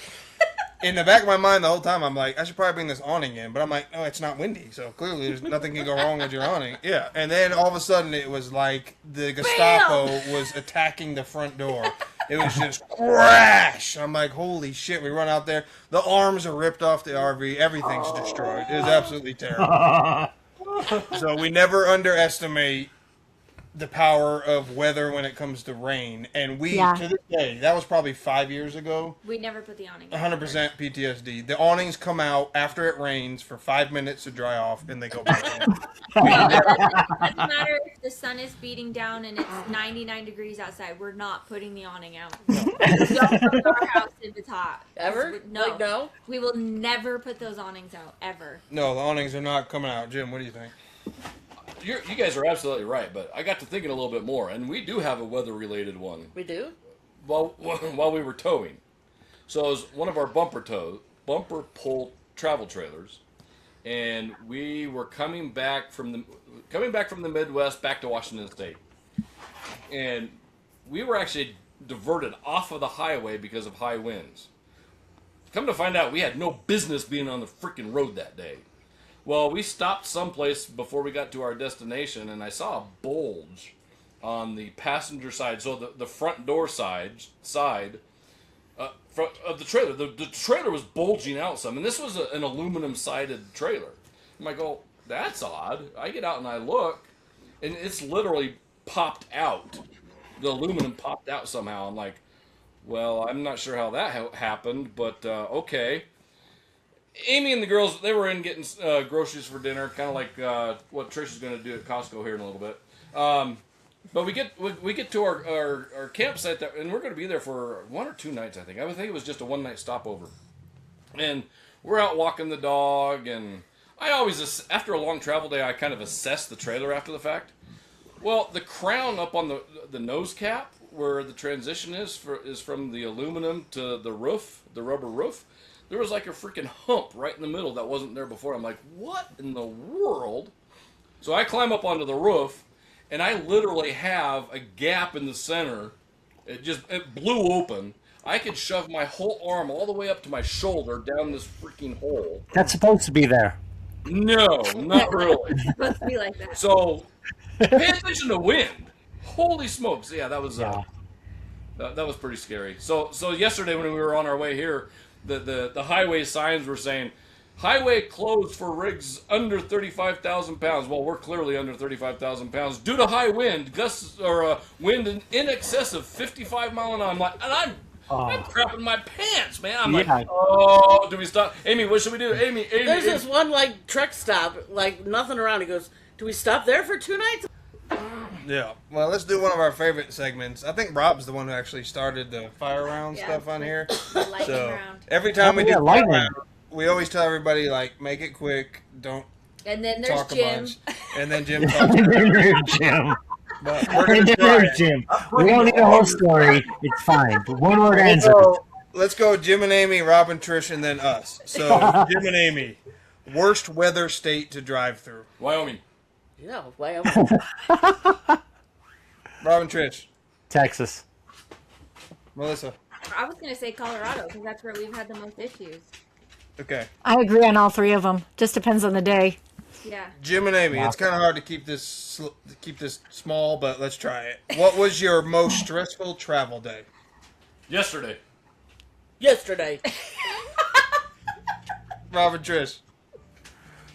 in the back of my mind the whole time, I'm like, I should probably bring this awning in. But I'm like, no, it's not windy. So clearly there's nothing can go wrong with your awning. Yeah. And then all of a sudden it was like the Gestapo was attacking the front door. It was just crash. I'm like, holy shit. We run out there. The arms are ripped off the RV. Everything's destroyed. It was absolutely terrible. So we never underestimate the power of weather when it comes to rain. And we, to this day, that was probably 5 years ago. We never put the awning. 100% PTSD. The awnings come out after it rains for 5 minutes to dry off, and they go back in. Doesn't matter if the sun is beating down and it's 99 degrees outside. We're not putting the awning out. Don't come to our house if it's hot. Ever? No. Like, no? We will never put those awnings out, ever. No, the awnings are not coming out. Jim, what do you think? You guys are absolutely right, but I got to thinking a little bit more, and we do have a weather-related one. We do? While we were towing. So it was one of our bumper pull travel trailers, and we were coming back from the Midwest back to Washington State. And we were actually diverted off of the highway because of high winds. Come to find out, we had no business being on the freaking road that day. Well, we stopped someplace before we got to our destination, and I saw a bulge on the passenger side, so the front door side of the trailer. The trailer was bulging out some, and this was an aluminum-sided trailer. I'm like, oh, that's odd. I get out and I look, and it's literally popped out. The aluminum popped out somehow. I'm like, well, I'm not sure how that happened, but okay. Amy and the girls, they were in getting groceries for dinner, kind of like what Trish is going to do at Costco here in a little bit. But we get to our campsite, and we're going to be there for 1 or 2 nights, I think. I would think it was just a one-night stopover. And we're out walking the dog, and I always, after a long travel day, I kind of assess the trailer after the fact. Well, the crown up on the nose cap, where the transition is from the aluminum to the roof, the rubber roof. There was like a freaking hump right in the middle that wasn't there before. I'm like, what in the world? So I climb up onto the roof, and I literally have a gap in the center. It blew open. I could shove my whole arm all the way up to my shoulder down this freaking hole. That's supposed to be there. No, not really. It's supposed to be like that. So pay attention to wind. Holy smokes! Yeah, that was that was pretty scary. So yesterday when we were on our way here, the highway signs were saying, highway closed for rigs under 35,000 pounds. Well, we're clearly under 35,000 pounds due to high wind, gusts or wind in excess of 55 mile an hour. I'm like, and I'm crapping my pants, man. I'm like, oh, do we stop? Amy, what should we do? Amy. There's this one, like, truck stop, like, nothing around. He goes, do we stop there for 2 nights? Yeah. Well, let's do one of our favorite segments. I think Rob's the one who actually started the fire round stuff on here. Lightning round. Every time we do fire round, we always tell everybody, like, make it quick, don't and then there's talk Jim. a bunch. And then Jim talks. Jim. But we're going to try Jim. We don't need a whole story. It's fine. But one word answer. Let's go Jim and Amy, Rob and Trish, and then us. So, Jim and Amy, worst weather state to drive through? Wyoming. Yeah, Wyoming. Rob and Trish. Texas. Melissa. I was going to say Colorado because that's where we've had the most issues. Okay. I agree on all 3 of them. Just depends on the day. Yeah. Jim and Amy. It's kind of hard to keep this small, but let's try it. What was your most stressful travel day? Yesterday. Rob and Trish.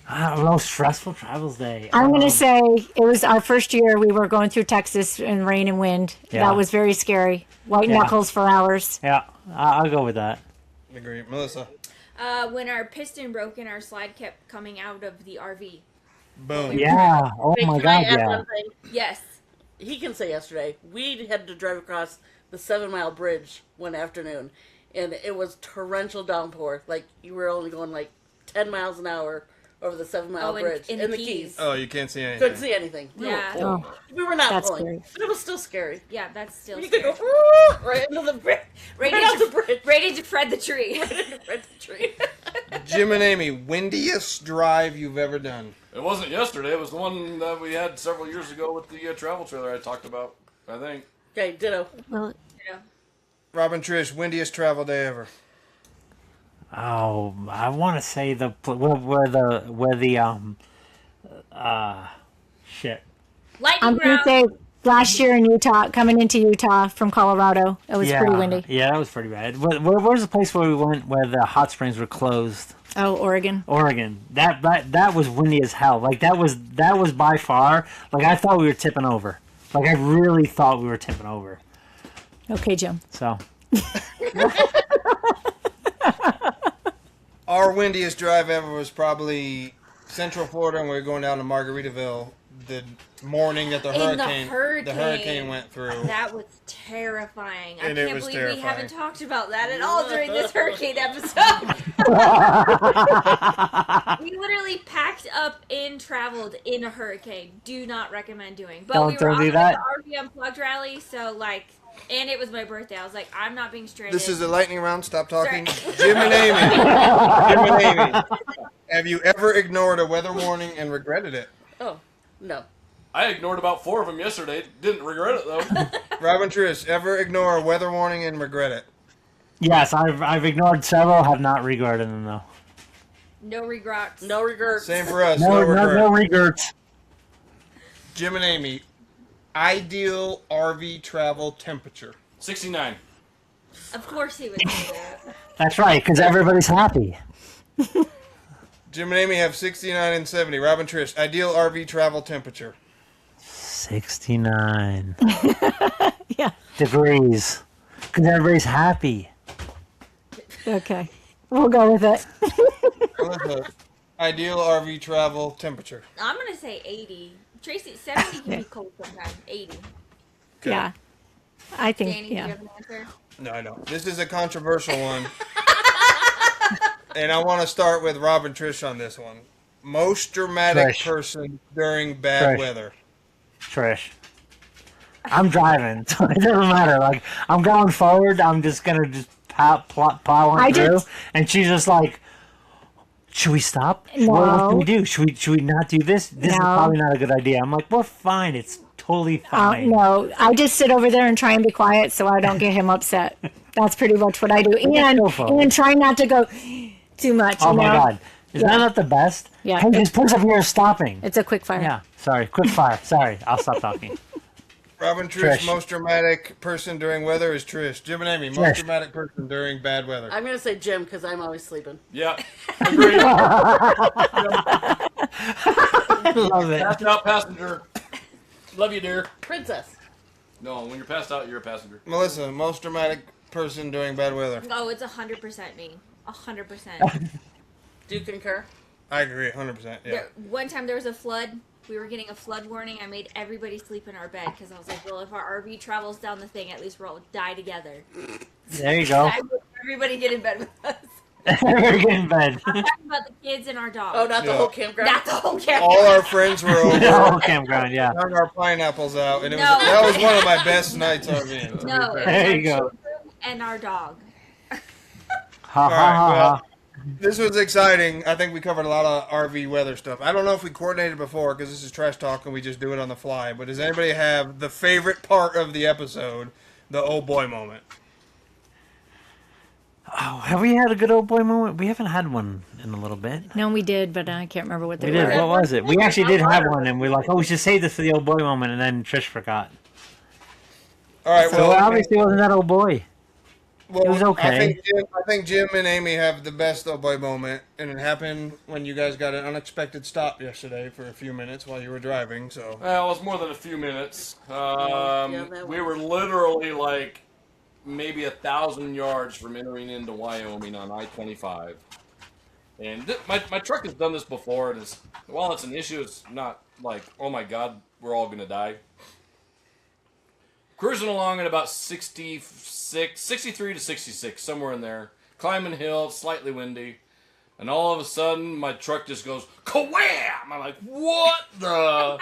Most stressful travels day. I'm going to say it was our first year we were going through Texas in rain and wind. Yeah. That was very scary. White knuckles for hours. Yeah, I'll go with that. Agree. Melissa. When our piston broke and our slide kept coming out of the RV. Boom. Yeah. Oh Wait, my can I God, add yeah. one thing? Yes. He can say yesterday, we had to drive across the 7-mile bridge one afternoon, and it was torrential downpour. Like, you were only going like 10 miles an hour over the 7-mile bridge. In the Keys. Oh, you can't see anything. Couldn't see anything. Yeah. Oh, We were not That's pulling, scary. but it was still scary. Yeah, that's still You could scary. go right into the bridge. Ready Right off to, the bridge. ready to Fred the tree. Right into the tree. Jim and Amy, windiest drive you've ever done? It wasn't yesterday. It was the one that we had several years ago with the travel trailer I talked about, I think. Okay, ditto. Well, Rob and Trish, windiest travel day ever? Oh, I want to say where the shit. Lightning I'm going to round. say last year in Utah, coming into Utah from Colorado, it was pretty windy. Yeah, that was pretty bad. Where's the place where we went where the hot springs were closed? Oh, Oregon. Oregon. That was windy as hell. Like that was by far. Like I thought we were tipping over. Like I really thought we were tipping over. Okay, Jim. So. Our windiest drive ever was probably Central Florida, and we were going down to Margaritaville the morning that the hurricane went through. That was terrifying. And I it can't was believe terrifying. we haven't talked about that at all during this hurricane episode. We literally packed up and traveled in a hurricane. Do not recommend doing. But we were Don't on do the that. RV Unplugged rally, so like, and it was my birthday. I was like, I'm not being stranded. This is a lightning round. Stop talking. Sorry. Jim and Amy. Jim and Amy. Have you ever ignored a weather warning and regretted it? Oh, no. I ignored about 4 of them yesterday. Didn't regret it, though. Robin Trish, ever ignore a weather warning and regret it? Yes, I've ignored several. Have not regretted them though. No regrets. No regrets. Same for us. No regret. regrets. Jim and Amy, ideal RV travel temperature. 69. Of course he would do that. That's right, because everybody's happy. Jim and Amy have 69 and 70. Robin Trish, ideal RV travel temperature. 69 Yeah. degrees. Because everybody's happy. Okay. We'll go with it. Melissa, ideal RV travel temperature. I'm going to say 80. Tracy, 70 can be cold sometimes. 80. Okay. Yeah. I think, Danny, do you yeah. have an answer? No, I don't. This is a controversial one. And I want to start with Robin Trish on this one. Most dramatic Trish. person during bad Trish. weather. Trish. I'm driving, so it doesn't matter. Like, I'm going forward. I'm just going to just plowing through. And she's just like, should we stop? No. What can we do? Should we not do this? This is No. probably not a good idea. I'm like, we're fine. It's totally fine. No, I just sit over there and try and be quiet so I don't get him upset. That's pretty much what I do. And try not to go too much. Oh you my know? God. Is that not the best? Yeah. Hey, this person up here is stopping. It's a quick fire. Yeah. Sorry. Quick fire. Sorry. I'll stop talking. Robin Trish, Trish. most dramatic person during weather is Trish. Jim and Amy, most Trish. dramatic person during bad weather. I'm going to say Jim because I'm always sleeping. Yeah. Agreed. I love it. Passed out passenger. Love you, dear. Princess. No, when you're passed out, you're a passenger. Melissa, most dramatic person during bad weather. Oh, it's 100% me. 100%. Do you concur? I agree, 100%. Yeah. One time there was a flood. We were getting a flood warning. I made everybody sleep in our bed because I was like, well, if our RV travels down the thing, at least we'll all die together. There you go. I made everybody get in bed with us. We're getting bed. I'm talking about the kids and our dog. Oh, not the Yeah. whole campground? Not the whole campground. All our friends were over. The whole campground, yeah. Hung our pineapples out, and it was, No. that was one of my best nights RVing. to be No, fair. There our you go. children and our dog. Ha All ha right, ha well, ha. this was exciting. I think we covered a lot of RV weather stuff. I don't know if we coordinated before because this is trash talk and we just do it on the fly. But does anybody have the favorite part of the episode, the oh boy moment? Oh, have we had a good old boy moment? We haven't had one in a little bit. No, we did, but I can't remember what they We did. were. What was it? We actually did have one, and we're like, oh, we should save this for the old boy moment, and then Trish forgot. All right, So well, obviously it wasn't that old boy. well, it was okay. I think Jim and Amy have the best oh boy moment, and it happened when you guys got an unexpected stop yesterday for a few minutes while you were driving. So Well, it was more than a few minutes. that We were literally like maybe 1,000 yards from entering into Wyoming on I-25. And my truck has done this before, and while it's an issue, it's not like, oh my God, we're all going to die. Cruising along at about 63 to 66, somewhere in there. Climbing hill, slightly windy. And all of a sudden, my truck just goes, ka-wham! I'm like, what the...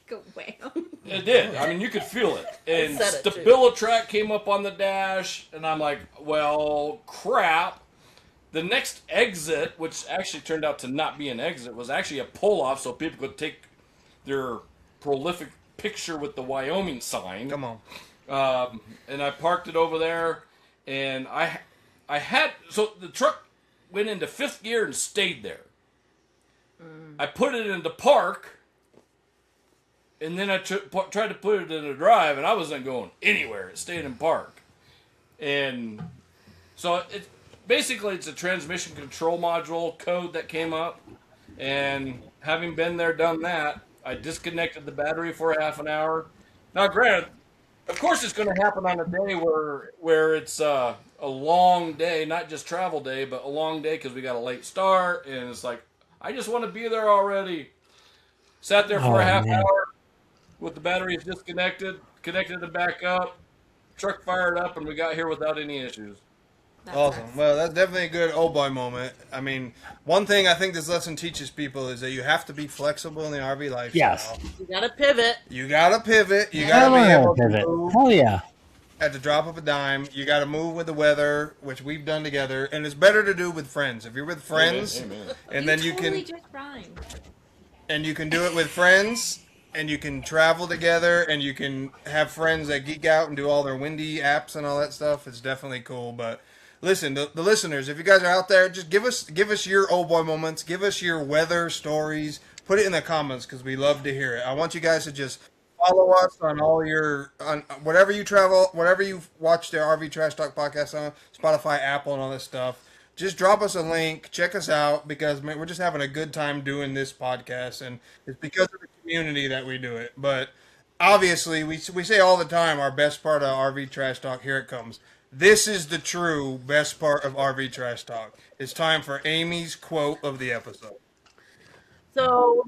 Go wham. It did. I mean, you could feel it. And said it, too. Stabilitrack came up on the dash, and I'm like, well, crap. The next exit, which actually turned out to not be an exit, was actually a pull-off so people could take their prolific picture with the Wyoming sign. come on. And I parked it over there, and I had... So the truck went into fifth gear and stayed there. I put it into park, and then I tried to put it in a drive, and I wasn't going anywhere. It stayed in park. And so it's a transmission control module code that came up. And having been there, done that, I disconnected the battery for half an hour. Now, granted, of course it's going to happen on a day where it's a long day, not just travel day, but a long day because we got a late start. And it's like, I just want to be there already. Sat there for a half hour with the batteries disconnected, connected it back up, truck fired up, and we got here without any issues. Awesome. Well, that's definitely a good old boy moment. I mean, one thing I think this lesson teaches people is that you have to be flexible in the RV lifestyle. Yes. You gotta pivot. You gotta pivot. You gotta be able to move Hell yeah. at the drop of a dime. You gotta move with the weather, which we've done together, and it's better to do with friends. If you're with friends, Amen. and then you totally can, just rhymed. and you can do it with friends, and you can travel together, and you can have friends that geek out and do all their windy apps and all that stuff. It's definitely cool. But listen, the listeners, if you guys are out there, just give us your old boy moments. Give us your weather stories. Put it in the comments because we love to hear it. I want you guys to just follow us on all on whatever you travel, whatever you watch the RV Trash Talk podcast on, Spotify, Apple, and all this stuff. Just drop us a link, check us out, because man, we're just having a good time doing this podcast, and it's because of the community that we do it. But obviously, we say all the time, our best part of RV Trash Talk, here it comes. This is the true best part of RV Trash Talk. It's time for Amy's quote of the episode. So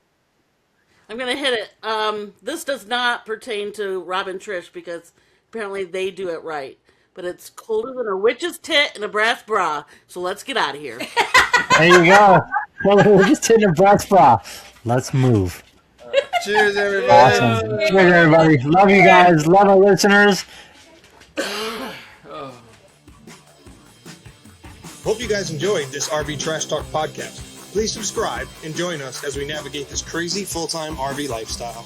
I'm gonna hit it. This does not pertain to Rob and Trish because apparently they do it right. But it's colder than a witch's tit and a brass bra. So let's get out of here. There you go. Well, we're just hitting a brass bra. Let's move. Cheers, everybody. Awesome. Cheers, everybody. Love you guys. Love our listeners. Hope you guys enjoyed this RV Trash Talk podcast. Please subscribe and join us as we navigate this crazy full-time RV lifestyle.